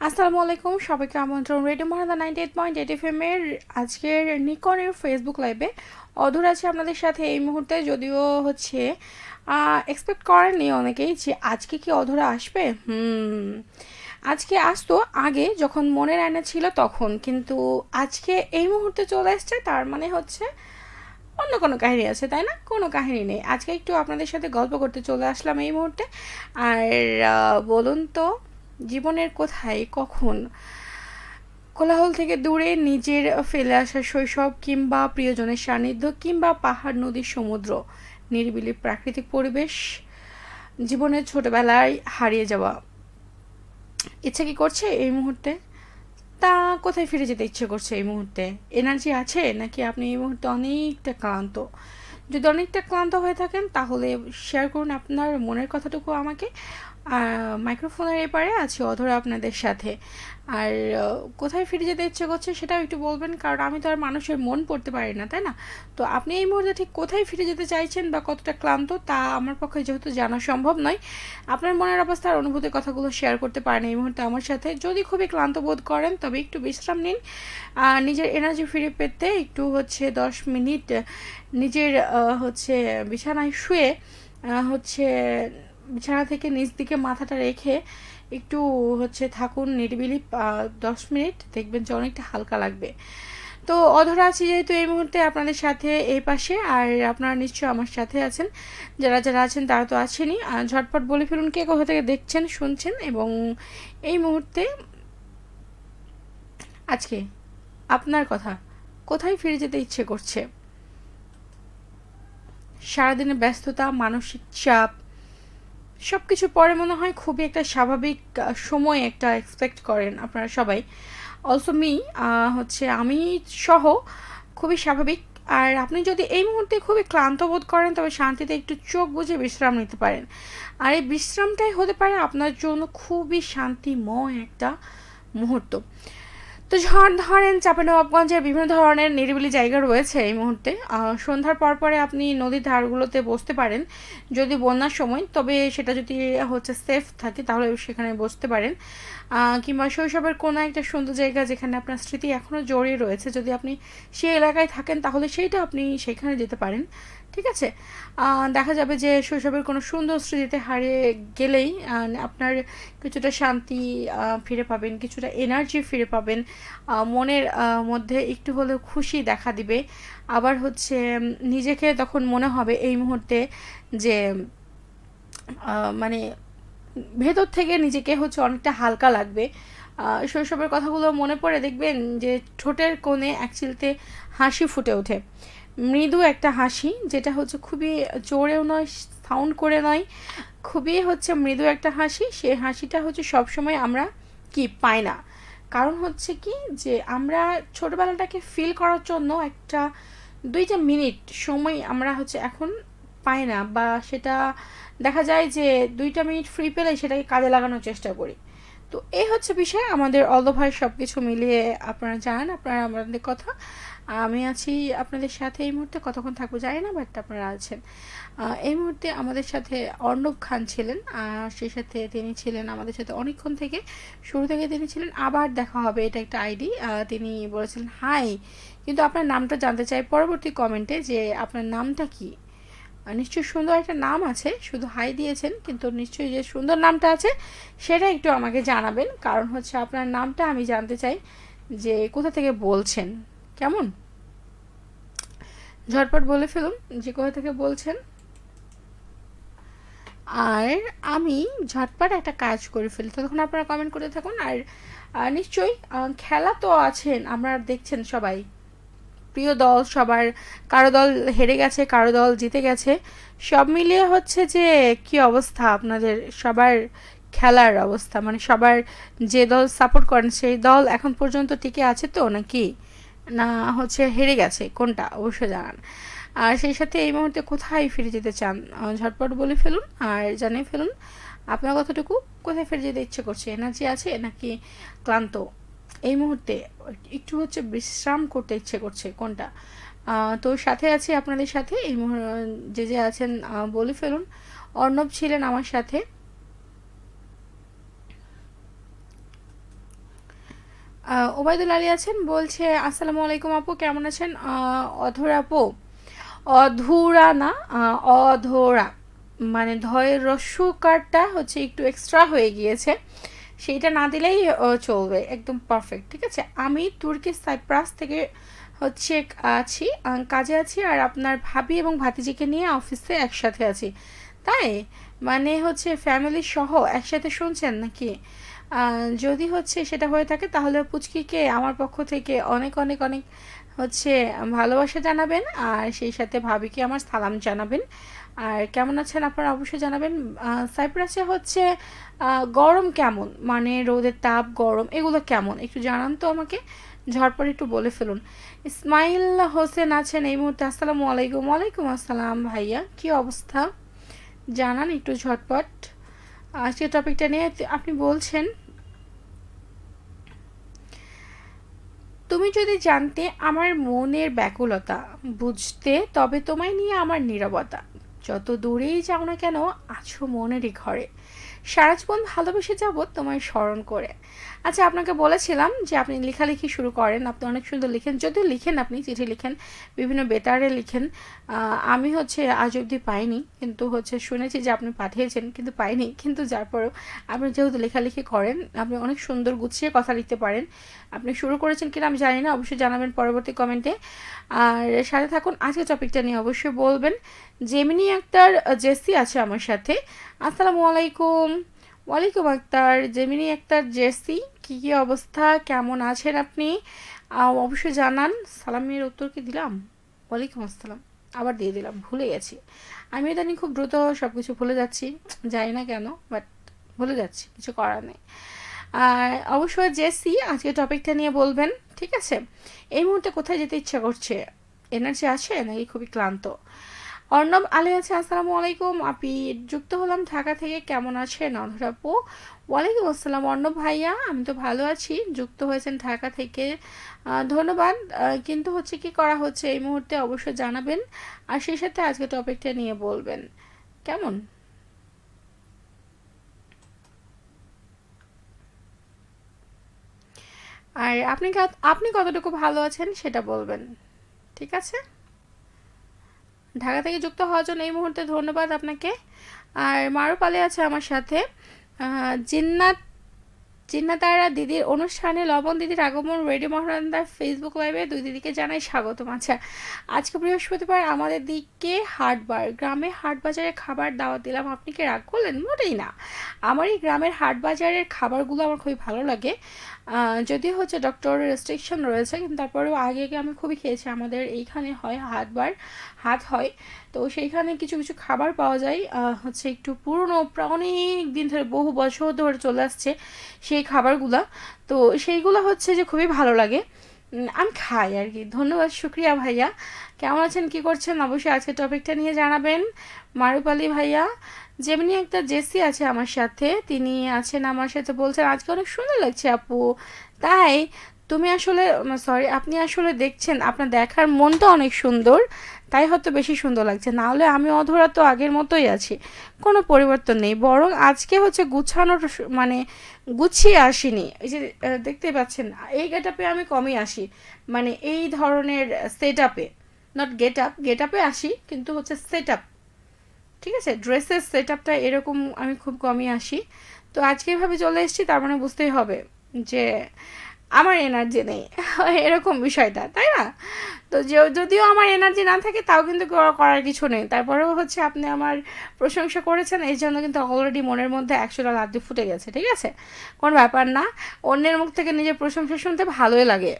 আসসালামু আলাইকুম, সবাইকে আমন্ত্রণ রেডিও মহানদা 98.8 FM এর আজকের নিকনের ফেসবুক লাইভে। অধুর আছে আপনাদের সাথে এই মুহূর্তে। যদিও হচ্ছে এক্সপেক্ট করেননি অনেকেই যে আজকে কি অধরা আসবে। আজকে আসতো আগে যখন মনের আয়না ছিল তখন, কিন্তু আজকে এই মুহূর্তে চলে আসছে, তার মানে হচ্ছে অন্য কোনো কাহিনী আছে, তাই না? কোনো কাহিনী নেই। আজকে একটু আপনাদের সাথে গল্প করতে চলে আসলাম এই মুহূর্তে। আর বলুন তো, জীবনের কোথায় কখন কোলাহল থেকে দূরে নিজের ফেলে আসা শৈশব, কিংবা প্রিয়জনের সান্নিধ্য, কিংবা পাহাড়, নদী, সমুদ্র, নিরিবিলি প্রাকৃতিক পরিবেশ, জীবনের ছোটবেলায় হারিয়ে যাওয়া ইচ্ছা কি করছে এই মুহূর্তে? তা কোথায় ফিরে যেতে ইচ্ছে করছে এই মুহূর্তে? এনার্জি আছে নাকি আপনি এই মুহূর্তে অনেকটা ক্লান্ত? যদি অনেকটা ক্লান্ত হয়ে থাকেন তাহলে শেয়ার করুন আপনার মনের কথাটুকু আমাকে। মাইক্রোফোনের এপারে আছি অধরা আপনাদের সাথে। আর কোথায় ফিরে যেতে ইচ্ছে করছে সেটাও একটু বলবেন, কারণ আমি তো আর মানুষের মন পড়তে পারি না, তাই না? তো আপনি এই মুহূর্তে ঠিক কোথায় ফিরে যেতে চাইছেন বা কতটা ক্লান্ত তা আমার পক্ষে যেহেতু জানা সম্ভব নয়, আপনার মনের অবস্থার অনুভূতির কথাগুলো শেয়ার করতে পারেন এই মুহূর্তে আমার সাথে। যদি খুবই ক্লান্ত বোধ করেন তবে একটু বিশ্রাম নিন। নিজের এনার্জি ফিরে পেতে একটু হচ্ছে 10 মিনিট নিজের হচ্ছে বিছানায় শুয়ে হচ্ছে বিছানা থেকে নিচ দিকে মাথাটা রেখে একটু হচ্ছে থাকুন নিরিবিলি 10 মিনিট, দেখবেন যে অনেকটা হালকা লাগবে। তো অধরা আছি যেহেতু এই মুহূর্তে আপনাদের সাথে এই পাশে, আর আপনারা নিশ্চয়ই আমার সাথে আছেন। যারা যারা আছেন তারা তো আছেনই। ঝটপট বলে ফেলুন কে কোথা থেকে দেখছেন শুনছেন, এবং এই মুহূর্তে আজকে আপনার কথা কোথায় ফিরে যেতে ইচ্ছে করছে। সারাদিনের ব্যস্ততা, মানসিক চাপ, সব কিছু পরে মনে হয় খুবই একটা স্বাভাবিক সময় একটা এক্সপেক্ট করেন আপনারা সবাই। অলসো মি, হচ্ছে আমি সহ খুবই স্বাভাবিক। আর আপনি যদি এই মুহূর্তে খুবই ক্লান্ত বোধ করেন তবে শান্তিতে একটু চোখ বুজে বিশ্রাম নিতে পারেন। আর এই বিশ্রামটাই হতে পারে আপনার জন্য খুবই শান্তিময় একটা মুহূর্ত। তো ধরেন চাঁপানবাবগঞ্জের বিভিন্ন ধরনের নিরিবিলি জায়গা রয়েছে এই মুহূর্তে। সন্ধ্যার পর পরে আপনি নদীর ধারগুলোতে বসতে পারেন যদি বন্যার সময়, তবে সেটা যদি হচ্ছে সেফ থাকে তাহলে সেখানে বসতে পারেন। কিংবা শৈশবের কোনো একটা সুন্দর জায়গা যেখানে আপনার স্মৃতি এখনও জড়িয়ে রয়েছে, যদি আপনি সেই এলাকায় থাকেন তাহলে সেইটা আপনি সেখানে যেতে পারেন। ঠিক আছে? দেখা যাবে যে শৈশবের কোনো সুন্দর স্মৃতিতে হারিয়ে গেলেই আপনার কিছুটা শান্তি ফিরে পাবেন, কিছুটা এনার্জি ফিরে পাবেন, মনের মধ্যে একটু হলেও খুশি দেখা দিবে। আবার হচ্ছে নিজেকে তখন মনে হবে এই মুহূর্তে যে মানে ভেতর থেকে নিজেকে হচ্ছে অনেকটা হালকা লাগবে। শৈশবের কথাগুলো মনে পড়ে দেখবেন যে ঠোঁটের কোণে একচিলতে হাসি ফুটে ওঠে, মৃদু একটা হাসি, যেটা হচ্ছে খুবই জোরেও নয়, সাউন্ড করে নয়, খুবই হচ্ছে মৃদু একটা হাসি। সেই হাসিটা হচ্ছে সবসময় আমরা কি পাই না। কারণ হচ্ছে কি যে আমরা ছোটবেলাটাকে ফিল করার জন্য একটা 2টা মিনিট সময় আমরা হচ্ছে এখন পাই না, বা সেটা দেখা যায় যে 2টা মিনিট ফ্রি পেলে সেটাকে কাজে লাগানোর চেষ্টা করি। তো এই হচ্ছে বিষয় আমাদের অলভার সব কিছু মিলিয়ে। আপনারা জানেন আপনারা আমাদের কথা। আমি আছি আপনাদের সাথে এই মুহূর্তে, কতক্ষণ থাকবো জানি না, বাট আপনারা আছেন। এই মুহূর্তে আমাদের সাথে অর্ণব খান ছিলেন, সেই সাথে তিনি ছিলেন আমাদের সাথে অনেকক্ষণ থেকে, শুরু থেকে তিনি ছিলেন। আবার দেখা হবে, এটা একটা আইডি। তিনি বলেছিলেন হাই, কিন্তু আপনার নামটা জানতে চাই পরবর্তী কমেন্টে যে আপনার নামটা কি। নিশ্চয়ই সুন্দর একটা নাম আছে, শুধু হাই দিয়েছেন, কিন্তু নিশ্চয়ই যে সুন্দর নামটা আছে সেটা একটু আমাকে জানাবেন, কারণ হচ্ছে আপনার নামটা আমি জানতে চাই যে কোথা থেকে বলছেন। কেমন? ঝটপট বলে ফেলুন যে কোথা থেকে বলছেন। আর আমি ঝটপট একটা কাজ করে ফেলি, ততক্ষণ আপনারা কমেন্ট করতে থাকুন। আর নিশ্চয়ই খেলা তো আছেন, আমরা দেখছেন সবাই, প্রিয় দল সবার, কারো দল হেরে গেছে, কারো দল জিতে গেছে, সব মিলিয়ে হচ্ছে যে কি অবস্থা আপনাদের সবার খেলার অবস্থা, মানে সবার যে দল সাপোর্ট করেন সেই দল এখন পর্যন্ত টিকে আছে তো, নাকি না হচ্ছে হেরে গেছে, কোনটা অবশ্যই জানান। আর সেই সাথে এই মুহূর্তে কোথায় ফিরে যেতে চান ঝটপট বলে ফেলুন আর জানিয়ে ফেলুন আপনার কথাটুকু। কোথায় ফিরে যেতে ইচ্ছে করছে? এনার্জি আছে নাকি ক্লান্ত এই মুহূর্তে? একটু হচ্ছে বিশ্রাম করতে ইচ্ছে করছে, কোনটা? তো সাথে আছি আপনাদের সাথে এই যে যে আছেন বলে ফেলুন। অর্ণব ছিলেন আমার সাথে। ওবায়দুল আলী আছেন, বলছে আসসালামু আলাইকুম আপু, কেমন আছেন? অধরা আপু, অধুরা না, অধরা, মানে ধয়ের রস্যকারটা হচ্ছে একটু এক্সট্রা হয়ে গিয়েছে, সেইটা না দিলেই চলবে, একদম পারফেক্ট। ঠিক আছে, আমি তুর্কি সাইপ্রাস থেকে হচ্ছে আছি, কাজে আছি, আর আপনার ভাবি এবং ভাতিজিকে নিয়ে অফিসে একসাথে আছি। তাই মানে হচ্ছে ফ্যামিলি সহ একসাথে শুনছেন নাকি? যদি হচ্ছে সেটা হয়ে থাকে তাহলে পুচকিকে আমার পক্ষ থেকে অনেক অনেক অনেক হচ্ছে ভালোবাসা জানাবেন, আর সেই সাথে ভাবিকে আমার সালাম জানাবেন। আর কেমন আছেন আপনারা অবশ্যই জানাবেন। সাইপ্রাসে হচ্ছে গরম কেমন, মানে রোদের তাপ, গরম এগুলো কেমন একটু জানান তো আমাকে, ঝটপট একটু বলে ফেলুন। ইসমাইল হোসেন আছেন এই মুহূর্তে, আসসালামু আলাইকুম। ওয়ালাইকুম আসসালাম ভাইয়া, কি অবস্থা জানান একটু ঝটপট। আজকে টপিকটা নিয়ে আপনি বলছেন, তুমি যদি জানতে আমার মনের ব্যাকুলতা, বুঝতে তবে তোমায় নিয়ে আমার নীরবতা, যত দূরেই যাও না কেন আছো মনেরই ঘরে, সারা জীবন ভালোবেসে যাব তোমায় স্মরণ করে। আচ্ছা, আপনাকে বলেছিলাম যে আপনি লেখালেখি শুরু করেন, আপনি অনেক সুন্দর লিখেন, যদিও লিখেন, আপনি চিঠি লিখেন, বিভিন্ন বেতারে লিখেন। আমি হচ্ছে আজ অবধি পাইনি, কিন্তু হচ্ছে শুনেছি যে আপনি পাঠিয়েছেন, কিন্তু পাইনি। কিন্তু যার পরেও আপনি যেহেতু লেখালেখি করেন, আপনি অনেক সুন্দর গুছিয়ে কথা লিখতে পারেন। আপনি শুরু করেছেন কিনা আমি জানি না, অবশ্যই জানাবেন পরবর্তী কমেন্টে। আর সাথে থাকুন, আজকে টপিকটা নিয়ে অবশ্যই বলবেন। জেমিনি আক্তার জেসি আছে আমার সাথে, আসসালামু আলাইকুম। ওয়ালাইকুম আক্তার, জেমিনি আক্তার জেসি, কী কী অবস্থা, কেমন আছেন আপনি? অবশ্যই জানান। সালামের উত্তর কি দিলাম? ওয়ালাইকুম আসসালাম আবার দিয়ে দিলাম, ভুলে গেছি। আমি ইদানিং খুব দ্রুত সব কিছু ভুলে যাচ্ছি, জানি না কেন, বাট ভুলে যাচ্ছি, কিছু করার নেই। আর অবশ্যই জেসি আজকে টপিকটা নিয়ে বলবেন, ঠিক আছে? এই মুহূর্তে কোথায় যেতে ইচ্ছা করছে? এনার্জি আছে নাকি খুবই ক্লান্ত? অর্ণব আলী আছে, আসসালামু আলাইকুম আপি, যুক্ত হলাম ঢাকা থেকে, কেমন আছেন অধর আপু? ওয়ালাইকুম আসসালাম অর্ণব ভাইয়া, আমি তো ভালো আছি, যুক্ত হয়েছেন ঢাকা থেকে, ধন্যবাদ। কিন্তু হচ্ছে কি করা হচ্ছে এই মুহূর্তে অবশ্যই জানাবেন, আর সেই সাথে আজকে টপিকটা নিয়ে বলবেন, কেমন? আর আপনি কতটুকু ভালো আছেন সেটা বলবেন, ঠিক আছে? ঢাকা থেকে যুক্ত হওয়ার জন্য এই মুহূর্তে ধন্যবাদ আপনাকে। আর মারুপ আলী আছে আমার সাথে, জিন্নাত, চিন্নাতারা দিদির অনুষ্ঠানে লবণ দিদির আগমন, রেডিও মহানন্দার ফেসবুক লাইভে দুই দিদিকে জানাই স্বাগতম। আচ্ছা, আজকে বৃহস্পতিবার আমাদের দিকে হাটবার, গ্রামে হাট বাজারে খাবার দাওয়াত দিলাম, আপনি কি রাগ করলেন? মোটেই না, আমার এই গ্রামের হাট বাজারের খাবারগুলো আমার খুবই ভালো লাগে। যদিও হচ্ছে ডক্টরের রেস্ট্রিকশন রয়েছে, কিন্তু তারপরেও আগে আগে আমি খুবই খেয়েছি। আমাদের এইখানে হয় হাটবার, হাট হয়, তো সেইখানে কিছু কিছু খাবার পাওয়া যায়, হচ্ছে একটু পুরনো, প্রায় অনেক দিন ধরে, বহু বছর ধরে চলে আসছে সেই খাবারগুলা। তো সেইগুলো হচ্ছে যে খুবই ভালো লাগে, আমি খাই আর কি। ধন্যবাদ, শুক্রিয়া ভাইয়া। কেমন আছেন, কি করছেন, অবশ্যই আজকে টপিকটা নিয়ে জানাবেন। মারুপালি ভাইয়া, যেমনি একটা জেসি আছে আমার সাথে, তিনি আছেন আমার সাথে, বলছেন আজকে অনেক সুন্দর লাগছে আপু। তাই তুমি আসলে, সরি, আপনি আসলে দেখছেন, আপনার দেখার মনটা অনেক সুন্দর, তাই হয়তো বেশি সুন্দর লাগছে, না হলে আমি অধরা তো আগের মতোই আছি, কোনো পরিবর্তন নেই। বরং আজকে হচ্ছে গুছানোর, মানে গুছিয়ে আসিনি, এই যে দেখতেই পাচ্ছেন এই গেট আপে আমি কমই আসি, মানে এই ধরনের সেট আপে, নট গেট আপে আসি, কিন্তু হচ্ছে সেট আপ, ঠিক আছে, ড্রেসের সেট আপটা এরকম আমি খুব কমই আসি। তো আজকে এভাবে চলে এসেছি, তার মানে বুঝতেই হবে যে আমার এনার্জি নেই এরকম বিষয়টা, তাই না? তো যদিও আমার এনার্জি না থাকে তাও কিন্তু করার কিছু নেই, তারপরেও হচ্ছে আপনি আমার প্রশংসা করেছেন, এই জন্য কিন্তু অলরেডি মনের মধ্যে 100টা লাড্ডু ফুটে গেছে, ঠিক আছে? কোনো ব্যাপার না, অন্যের মুখ থেকে নিজের প্রশংসা শুনতে ভালোই লাগে।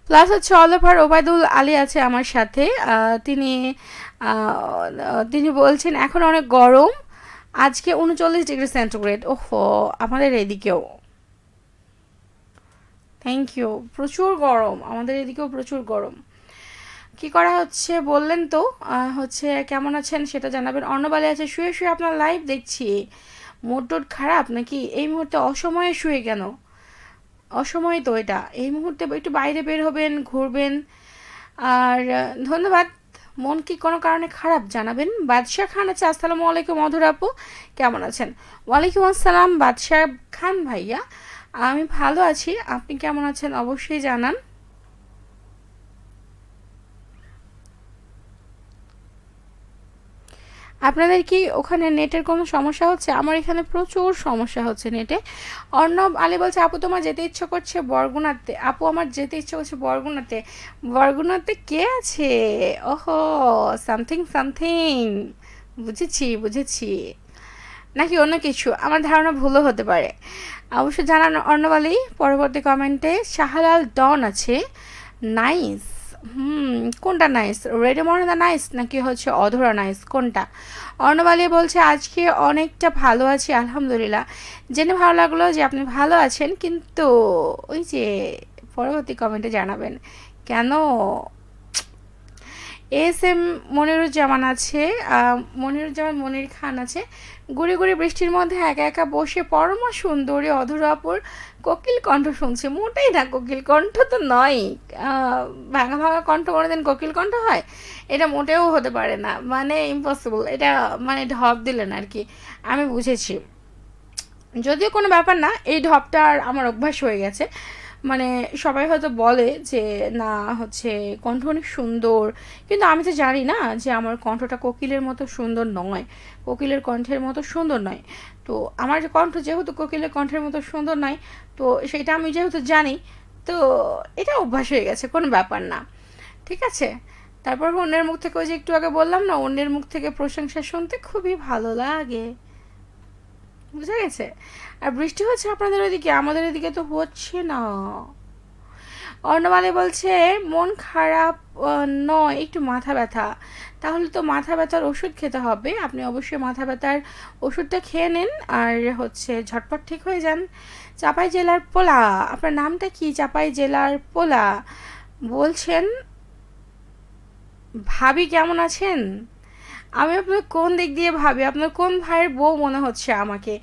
প্লাস হচ্ছে অল ওভার ওবায়দুল আলী আছে আমার সাথে, তিনি তিনি বলছেন এখন অনেক গরম, আজকে 39 ডিগ্রি সেন্টিগ্রেড, ওহো, আমাদের এদিকেও, থ্যাংক ইউ, প্রচুর গরম, আমাদের এদিকেও প্রচুর গরম। কি করা হচ্ছে বললেন তো, হচ্ছে কেমন আছেন সেটা জানাবেন। অর্ণবালে আছে, শুয়ে শুয়ে আপনার লাইভ দেখছি, মুড টুড খারাপ নাকি এই মুহূর্তে? অসময়ে শুয়ে কেন? অসময় তো এটা, এই মুহূর্তে একটু বাইরে বের হবেন, ঘুরবেন। আর ধন্যবাদ। মন কি কোনো কারণে খারাপ জানাবেন। বাদশাহ খান আছে, আসসালামু আলাইকুম অধর আপু, কেমন আছেন? ওয়ালাইকুম আসসালাম বাদশাহ খান ভাইয়া, আমি ভালো আছি, আপনি কেমন আছেন অবশ্যই জানান। আপনাদের কি ওখানে নেটের কোনো সমস্যা হচ্ছে? আমার এখানে প্রচুর সমস্যা হচ্ছে নেটে। অর্ণব আলী বলছে আপু তোমার যেতে ইচ্ছে করছে বরগুনাতে। আপু আমার যেতে ইচ্ছে করছে বরগুনাতে। বরগুনাতে কে আছে? ওহো, সামথিং সামথিং, বুঝেছি বুঝেছি। নাকি অন্য কিছু, আমার ধারণা ভুলও হতে পারে। অবশ্যই জানান অর্ণব আলী। পরবর্তী কমেন্টে শাহলাল ডন আছে, নাইস। কোনটা নাইস, রেডি মর্নিং নাইস নাকি হচ্ছে অধরা নাইস, কোনটা? অর্ণবালী বলছে আজকে অনেকটা ভালো আছি আলহামদুলিল্লাহ। জেনে ভালো লাগলো যে আপনি ভালো আছেন, কিন্তু ওই যে পরবর্তী কমেন্টে জানাবেন কেন। এস এম মনিরুজ্জামান আছে, মনিরুজ্জামান মনির খান আছে। গুড়ি গুড়ি বৃষ্টির মধ্যে একা একা বসে পরম সুন্দরী অধরাপুর কোকিল কণ্ঠ শুনছে। মোটেই না, কোকিল কণ্ঠ তো নয়। ভাঙা ভাঙা কণ্ঠ কোনোদিন কোকিল কণ্ঠ হয়? এটা মোটেও হতে পারে না, মানে ইম্পসিবল। এটা মানে ঢপ দিলেন আর কি, আমি বুঝেছি। যদিও কোনো ব্যাপার না, এই ঢপটা আর আমার অভ্যাস হয়ে গেছে। মানে সবাই হয়তো বলে যে না হচ্ছে কণ্ঠ অনেক সুন্দর, কিন্তু আমি তো জানি না যে আমার কণ্ঠটা কোকিলের মতো সুন্দর নয়, কোকিলের কণ্ঠের মতো সুন্দর নয়। তো আমার যে কণ্ঠ যেহেতু কোকিলের কণ্ঠের মতো সুন্দর নয়, তো সেটা আমি যেহেতু জানি, তো এটা অভ্যাস হয়ে গেছে, কোনো ব্যাপার না। ঠিক আছে। তারপর অন্যের মুখ থেকে, ওই যে একটু আগে বললাম না, অন্যের মুখ থেকে প্রশংসা শুনতে খুবই ভালো লাগে। বুঝা গেছে? আর বৃষ্টি হচ্ছে আপনাদের ওইদিকে, আমাদের এদিকে তো হচ্ছে না। অর্ণমালী বলছে মন খারাপ নয়, একটু মাথা ব্যথা। তাহলে তো মাথা ব্যথার ওষুধ খেতে হবে, আপনি অবশ্যই মাথা ব্যথার ওষুধটা খেয়ে নিন আর হচ্ছে ঝটপট ঠিক হয়ে যান। চাপাই জেলার পোলা, আপনার নামটা কি? চাপাই জেলার পোলা বলছেন। ভাবি কেমন আছেন? আমি আপনার কোন দিক দিয়ে ভাবি? আপনার কোন ভাইয়ের বউ মনে হচ্ছে আমাকে?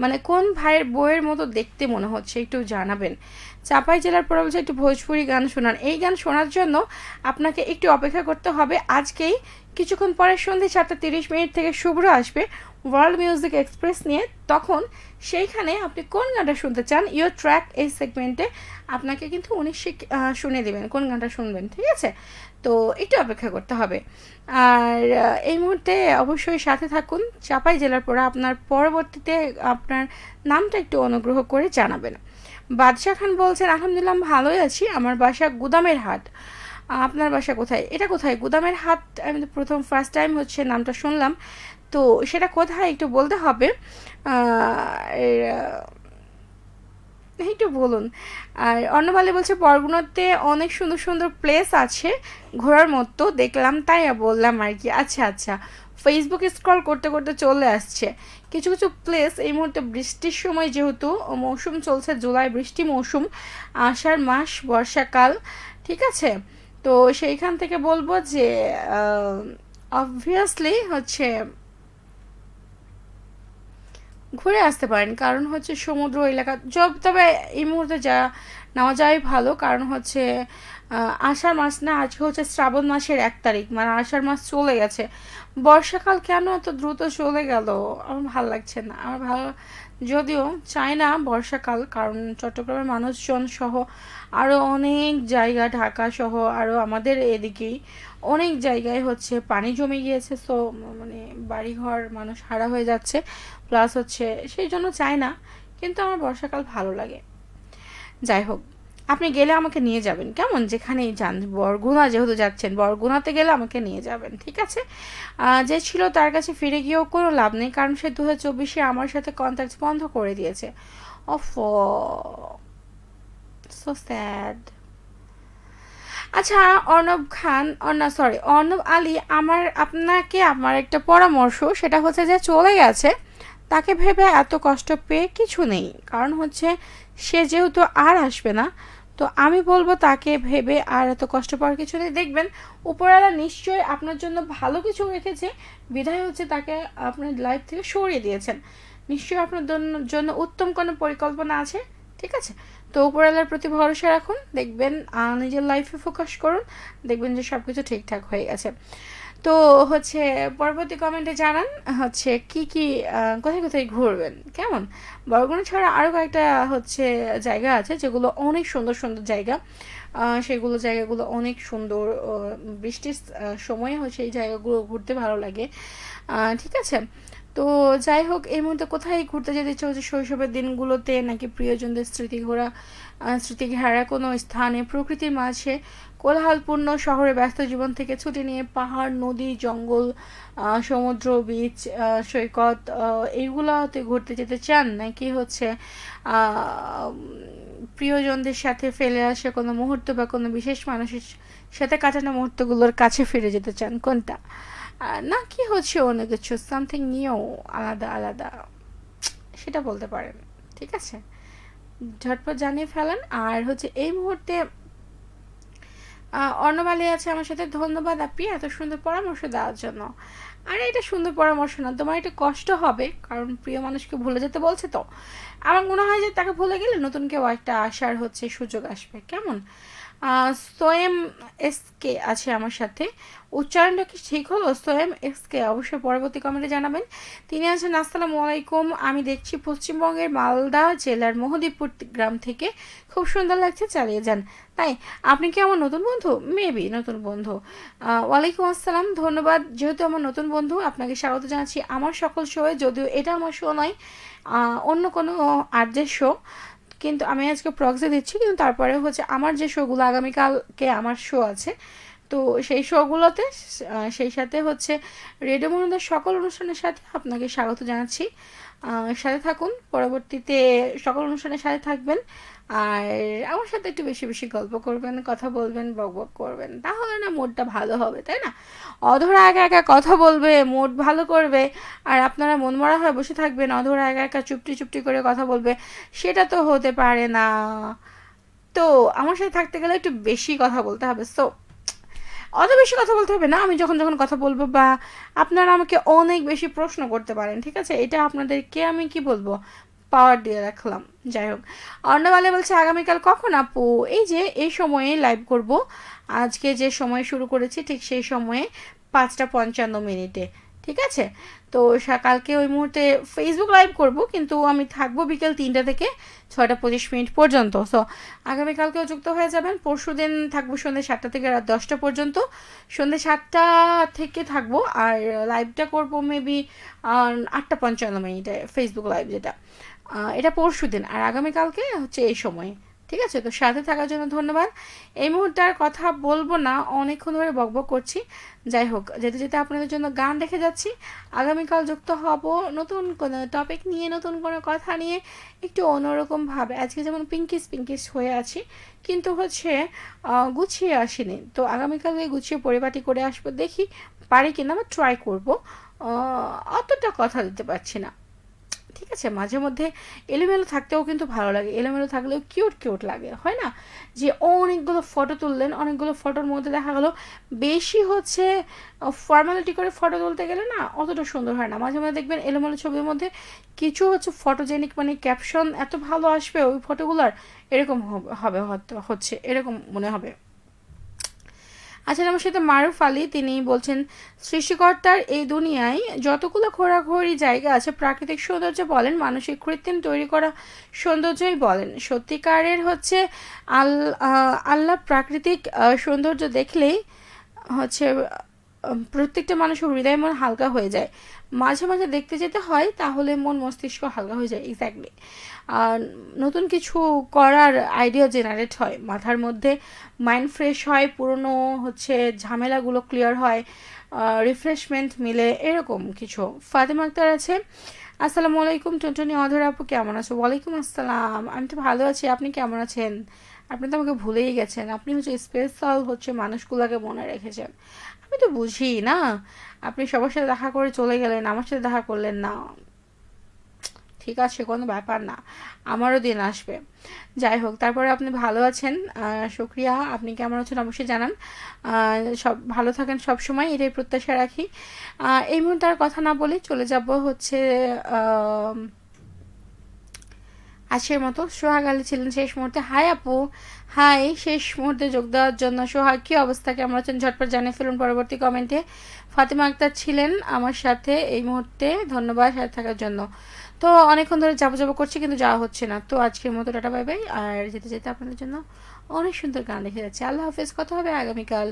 মানে কোন ভাইয়ের বউয়ের মতো দেখতে মনে হচ্ছে, একটু জানাবেন। চাপাই জেলার পরে বলছে একটু ভোজপুরি গান শোনান। এই গান শোনার জন্য আপনাকে একটু অপেক্ষা করতে হবে। আজকেই কিছুক্ষণ পরে সন্ধ্যে 7:30 থেকে শুভ্র আসবে ওয়ার্ল্ড মিউজিক এক্সপ্রেস নিয়ে। তখন সেইখানে আপনি কোন গানটা শুনতে চান, ইয়োর ট্র্যাক এই সেগমেন্টে আপনাকে কিন্তু উনি শুনে দেবেন কোন গানটা শুনবেন। ঠিক আছে, তো একটু অপেক্ষা করতে হবে। আর এই মুহূর্তে অবশ্যই সাথে থাকুন চাপাই জেলার পরে। আপনার পরবর্তীতে আপনার নামটা একটু অনুগ্রহ করে জানাবেন। বাদশাহ খান বলছেন আলহামদুলিল্লাহ ভালোই আছি, আমার বাসা গুদামের হাট। আপনার বাসা কোথায়? এটা কোথায় গুদামের হাট? আমি তো ফার্স্ট টাইম হচ্ছে নামটা শুনলাম, তো সেটা কোথায় একটু বলতে হবে। একটু বলুন। আর অন্নমালী বলছে বরগুনাতে অনেক সুন্দর সুন্দর প্লেস আছে ঘোরার মতো, দেখলাম তাই বললাম আর কি। আচ্ছা আচ্ছা, ফেসবুক স্ক্রল করতে করতে চলে আসছে কিছু কিছু প্লেস। এই মুহূর্তে বৃষ্টির সময়, যেহেতু মৌসুম চলছে জুলাই, বৃষ্টি মৌসুম, আষাঢ় মাস, বর্ষাকাল। ঠিক আছে, তো সেইখান থেকে বলবো যে অবভিয়াসলি হচ্ছে ঘুরে আসতে পারেন, কারণ হচ্ছে সমুদ্র এলাকা তবে এই মুহূর্তে নেওয়া যায় ভালো, কারণ হচ্ছে আষাঢ় মাস না, আজকে হচ্ছে শ্রাবণ মাসের 1 তারিখ, মানে আষাঢ় মাস চলে গেছে। বর্ষাকাল কেন এত দ্রুত চলে গেল, আমার ভালো লাগছে না। আমার ভালো, যদিও চাই না বর্ষাকাল, কারণ চট্টগ্রামের মানুষজন সহ আরও অনেক জায়গা, ঢাকা সহ আরও আমাদের এদিকেই অনেক জায়গায় হচ্ছে পানি জমে গিয়েছে। সো মানে বাড়িঘর মানুষ হারা হয়ে যাচ্ছে, প্লাস হচ্ছে সেই জন্য চাই না, কিন্তু আমার বর্ষাকাল ভালো লাগে। যাই হোক, আপনি গেলে আমাকে নিয়ে যাবেন কেমন, যেখানেই যান। বরগুনা যেহেতু যাচ্ছেন, বরগুনাতে গেলে আমাকে নিয়ে যাবেন, ঠিক আছে? যে ছিল তার কাছে ফিরে গিয়েও কোনো লাভ নেই, কারণ সে 2024-এ আমার সাথে কন্ট্যাক্ট বন্ধ করে দিয়েছে। Of, so sad. আচ্ছা, অর্ণব খান, অর্ণব আলী, আপনাকে আমার একটা পরামর্শ, সেটা হচ্ছে যে চলে গেছে, তাকে ভেবে এত কষ্ট পেয়ে কিছু নেই, কারণ হচ্ছে সে যেহেতু আর আসবে না। তো আমি বলবো তাকে ভেবে আর এত কষ্ট পাওয়ার কিছু নেই। দেখবেন উপরওয়ালা নিশ্চয়ই আপনার জন্য ভালো কিছু রেখেছে, বিধায় হচ্ছে তাকে আপনার লাইফ থেকে সরিয়ে দিয়েছেন। নিশ্চয়ই আপনার জন্য উত্তম কোনো পরিকল্পনা আছে। ঠিক আছে, তো উপরওয়ালার প্রতি ভরসা রাখুন, দেখবেন নিজের লাইফে ফোকাস করুন, দেখবেন যে সব কিছু ঠিকঠাক হয়ে গেছে। তো হচ্ছে পরবর্তী কমেন্টে জানান হচ্ছে কি কোথায় কোথায় ঘুরবেন, কেমন? বরগুনা ছাড়া আরও কয়েকটা হচ্ছে জায়গা আছে যেগুলো অনেক সুন্দর সুন্দর জায়গা। সেগুলো জায়গাগুলো অনেক সুন্দর। বৃষ্টির সময়ে হচ্ছে এই জায়গাগুলো ঘুরতে ভালো লাগে। ঠিক আছে, তো যাই হোক, এই মুহূর্তে কোথায় ঘুরতে যেতে ইচ্ছে হচ্ছে? শৈশবের দিনগুলোতে, নাকি প্রিয়জনদের স্মৃতি ঘেরা কোনো স্থানে, প্রকৃতির মাঝে, কোলাহলপূর্ণ শহরে ব্যস্ত জীবন থেকে ছুটি নিয়ে পাহাড়, নদী, জঙ্গল, সমুদ্র, বিচ, সৈকত, এইগুলোতে ঘুরতে যেতে চান? নাকি হচ্ছে প্রিয়জনদের সাথে ফেলে আসা কোনো মুহূর্ত বা কোনো বিশেষ মানুষের সাথে কাটানো মুহূর্তগুলোর কাছে ফিরে যেতে চান, কোনটা? নাকি হচ্ছে অন্য কিছু, সামথিং নিউ, আলাদা আলাদা, সেটা বলতে পারেন। ঠিক আছে, ঝটপট জানিয়ে ফেলেন। আর হচ্ছে এই মুহূর্তে অর্ণবালী আছে আমার সাথে। ধন্যবাদ আপনি এত সুন্দর পরামর্শ দেওয়ার জন্য। আরে এটা সুন্দর পরামর্শ না, তোমার একটু কষ্ট হবে, কারণ প্রিয় মানুষকে ভুলে যেতে বলছে তো। আমার মনে হয় যে তাকে ভুলে গেলে নতুন কেউ একটা আসার হচ্ছে সুযোগ আসবে, কেমন? সোয়েম এসকে আছে আমার সাথে। উচ্চারণটা কি ঠিক হলো? সোয়েম এসকে অবশ্যই পরবর্তী কমেন্টে জানাবেন। তিনি আছেন, আসসালামু আলাইকুম, আমি দেখছি পশ্চিমবঙ্গের মালদা জেলার মহদীপুর গ্রাম থেকে। খুব সুন্দর লাগছে, চালিয়ে যান। তাই আপনি কি আমার নতুন বন্ধু? মেবি নতুন বন্ধু। ওয়ালাইকুম আসসালাম, ধন্যবাদ। যেহেতু আমার নতুন বন্ধু, আপনাকে স্বাগত জানাচ্ছি আমার সকল শোয়ে। যদিও এটা আমার শো নয়, অন্য কোনো আর্জের শো, কিন্তু আমি আজকে প্রক্সি দিচ্ছি। কিন্তু তারপরে হচ্ছে আমার যে শোগুলো, আগামীকালকে আমার শো আছে, তো সেই শোগুলোতে সেই সাথে হচ্ছে রেডিও মনোদার সকল অনুষ্ঠানের সাথে আপনাকে স্বাগত জানাচ্ছি। সাথে থাকুন, পরবর্তীতে সকল অনুষ্ঠানের সাথে থাকবেন। আর আমার সাথে একটু বেশি বেশি গল্প করবেন, কথা বলবেন, বক বক করবেন, তাহলে না মুডটা ভালো হবে, তাই না? অধরা একা একা কথা বলবে, মুড ভালো করবে, আর আপনারা মনমরা হয়ে বসে থাকবেন, অধরা একা একা চুপটি চুপটি করে কথা বলবে, সেটা তো হতে পারে না। তো আমার সাথে থাকতে গেলে একটু বেশি কথা বলতে হবে। সো অত বেশি কথা বলতে হবে না, আমি যখন যখন কথা বলবো, বা আপনারা আমাকে অনেক বেশি প্রশ্ন করতে পারেন, ঠিক আছে? এটা আপনাদেরকে আমি কি বলবো, পাওয়ার দিয়ে রাখলাম। যাই হোক, অর্ণবালে বলছে আগামীকাল কখন আপু? এই যে এই সময়ে লাইভ করব, আজকে যে সময় শুরু করেছি ঠিক সেই সময়ে 5:55 ঠিক আছে? তো কালকে ওই মুহূর্তে ফেসবুক লাইভ করব, কিন্তু আমি থাকবো বিকেল 3টা থেকে 6:25 পর্যন্ত। সো আগামীকালকেও যুক্ত হয়ে যাবেন। পরশু দিন থাকবো সন্ধ্যে 7টা থেকে রাত 10টা পর্যন্ত। সন্ধ্যে 7টা থেকে থাকবো, আর লাইভটা করবো মেবি 8:55 ফেসবুক লাইভ, যেটা এটা পরশু দিন, আর আগামীকালকে হচ্ছে এই সময়ে। ঠিক আছে, তো সাথে থাকার জন্য ধন্যবাদ। এই মুহূর্তে আর কথা বলবো না, অনেকক্ষণ ধরে বকবক করছি। যাই হোক, যেতে যেতে আপনাদের জন্য গান রেখে যাচ্ছি। আগামীকাল যুক্ত হব নতুন কোনো টপিক নিয়ে, নতুন কোনো কথা নিয়ে, একটু অন্যরকমভাবে। আজকে যেমন পিঙ্কিশ পিঙ্কিশ হয়ে আছি, কিন্তু হচ্ছে গুছিয়ে আসিনি। তো আগামীকালে গুছিয়ে পরিপাটি করে আসবো, দেখি পারি কিনা, বা ট্রাই করবো। অতটা কথা দিতে পারছি না, ঠিক আছে? মাঝে মধ্যে এলোমেলো থাকতেও কিন্তু ভালো লাগে, এলোমেলো থাকলেও কিউট কিউট লাগে, হয় না? যে অনেকগুলো ফটো তুললেন, অনেকগুলো ফটোর মধ্যে দেখা গেলো বেশি হচ্ছে ফর্মালিটি করে ফটো তুলতে গেলে না অতটা সুন্দর হয় না। মাঝে মাঝে দেখবেন এলোমেলো ছবির মধ্যে কিছু হচ্ছে ফটোজেনিক, মানে ক্যাপশন এত ভালো আসবে ওই ফটোগুলোর, এরকম হবে হচ্ছে এরকম মনে হবে। আচ্ছা, আমার সাথে মারুফ আলী, তিনি বলছেন, সৃষ্টিকর্তার এই দুনিয়ায় যতগুলো ঘোরাঘুরি জায়গা আছে, প্রাকৃতিক সৌন্দর্য বলেন, মানসিক কৃত্রিম তৈরি করা সৌন্দর্যই বলেন, সত্যিকারের হচ্ছে আল্লাহ প্রাকৃতিক সৌন্দর্য দেখলেই হচ্ছে প্রত্যেকটা মানুষের হৃদয় মন হালকা হয়ে যায়। মাঝে মাঝে দেখতে যেতে হয়, তাহলে মন মস্তিষ্ক হালকা হয়ে যায়। এক্স্যাক্টলি, আর নতুন কিছু করার আইডিয়া জেনারেট হয় মাথার মধ্যে, মাইন্ড ফ্রেশ হয়, পুরনো হচ্ছে ঝামেলাগুলো ক্লিয়ার হয়, রিফ্রেশমেন্ট মিলে, এরকম কিছু। ফাতেমা আক্তার আছে, আসসালামু আলাইকুম টুনটুনি অধর আপু, কেমন আছো? ওয়ালাইকুম আসসালাম, আমি তো ভালো আছি, আপনি কেমন আছেন? আপনি তো আমাকে ভুলেই গেছেন, আপনি হচ্ছে স্পেশাল হচ্ছে মানুষগুলোকে মনে রেখেছেন। আমি তো বুঝি না, আপনি সবার সাথে দেখা করে চলে গেলেন, আমার সাথে দেখা করলেন না। ঠিক আছে, কোনো ব্যাপার না, আমারও দিন আসবে। যাই হোক, তারপরে আপনি ভালো আছেন, শুক্রিয়া। আপনি কেমন আছেন অবশ্যই জানান। সব ভালো থাকেন সব সময়, এটাই প্রত্যাশা রাখি। এই মুহূর্তে আর কথা না বলে চলে যাব হচ্ছে আজকের মতো সোহাগ আলী ছিলেন শেষ মুহূর্তে। হাই আপু, হাই। শেষ মুহূর্তে যোগ দেওয়ার জন্য সোহাগ, কী অবস্থা, কেমন আছেন ঝটপট জানিয়ে ফেলুন পরবর্তী কমেন্টে। ফাতেমা আক্তার ছিলেন আমার সাথে এই মুহূর্তে, ধন্যবাদ সাথে থাকার জন্য। তো অনেকক্ষণ ধরে যাবো যাবো করছি কিন্তু যাওয়া হচ্ছে না। তো আজকের মতো টাটা বাই বাই। আর যেতে যেতে আপনাদের জন্য অনেক সুন্দর গান রেখে যাচ্ছে। আল্লাহ হাফেজ, কথা হবে আগামীকাল।